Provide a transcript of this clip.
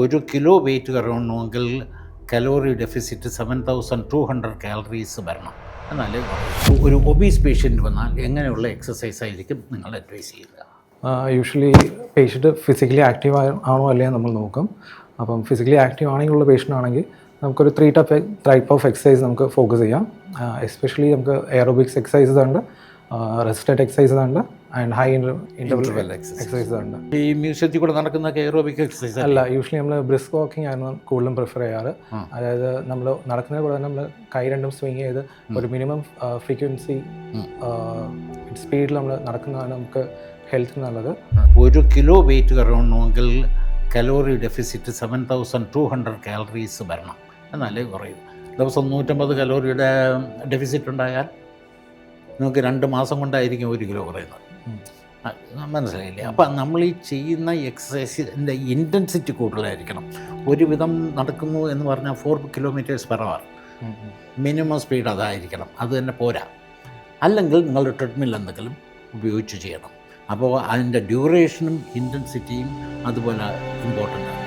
1 kilo weight കുറയണമെങ്കിൽ calorie deficit 7200 calories വരണം. എന്നാലേ ഒരു ഒബീസ് പേഷ്യൻ്റ് വന്നാൽ എങ്ങനെയുള്ള എക്സസൈസ് ആയിരിക്കും നിങ്ങൾ അഡ്വൈസ് ചെയ്യുക? യൂഷ്വലി പേഷ്യൻറ്റ് ഫിസിക്കലി ആക്റ്റീവ് ആണോ അല്ലേ നമ്മൾ നോക്കും. അപ്പം ഫിസിക്കലി ആക്റ്റീവ് ആണെങ്കിലുള്ള പേഷ്യൻ്റ് ആണെങ്കിൽ നമുക്കൊരു 3 ടൈപ്പ് ഓഫ് എക്സസൈസ് നമുക്ക് ഫോക്കസ് ചെയ്യാം. എസ്പെഷ്യലി നമുക്ക് എയറോബിക്സ് എക്സസൈസസ് ഉണ്ട്, റെസിസ്റ്റഡ് എക്സസൈസസ് ഉണ്ട്, ആൻഡ് ഹൈ ഇൻ്റർവൽ എക്സസൈസസ് ഉണ്ട്. ഈ മ്യൂസിയത്തിൽ കൂടെ നടക്കുന്ന എയറോബിക് എക്സസൈസ് അല്ല, യൂഷ്വലി നമ്മൾ ബ്രിസ്ക് വാക്കിംഗ് ആണ് കൂടുതലും പ്രിഫർ ചെയ്യാറ്. അതായത് നമ്മൾ നടക്കുന്നതിന് കൂടെ തന്നെ നമ്മൾ കൈ രണ്ടും സ്വിങ് ചെയ്ത് ഒരു മിനിമം ഫ്രീക്വൻസി സ്പീഡിൽ നമ്മൾ നടക്കുന്നതാണ് നമുക്ക് ഹെൽത്തിന് നല്ലത്. 1 കിലോ വെയിറ്റ് കുറയണമെങ്കിൽ കലോറി ഡെഫിസിറ്റ് 7200 കാലറീസ് വരണം. എന്നാലേ കുറയും. ദിവസം 150 കലോറിയുടെ ഡെഫിസിറ്റ് ഉണ്ടായാൽ നമുക്ക് 2 മാസം കൊണ്ടായിരിക്കും 1 കിലോ കുറയുന്നത്. മനസ്സിലായില്ലേ? അപ്പം നമ്മൾ ഈ ചെയ്യുന്ന എക്സസൈസിൻ്റെ ഇൻറ്റൻസിറ്റി കൂടുതലായിരിക്കണം. ഒരുവിധം നടക്കുന്നു എന്ന് പറഞ്ഞാൽ 4 km/h മിനിമം സ്പീഡ് അതായിരിക്കണം. അത് തന്നെ പോരാ. അല്ലെങ്കിൽ നിങ്ങൾ ട്രെഡ്മിൽ എന്തെങ്കിലും ഉപയോഗിച്ച് ചെയ്യണം. അപ്പോൾ അതിൻ്റെ ഡ്യൂറേഷനും ഇൻറ്റൻസിറ്റിയും അതുപോലെ ഇമ്പോർട്ടൻ്റ് ആണ്.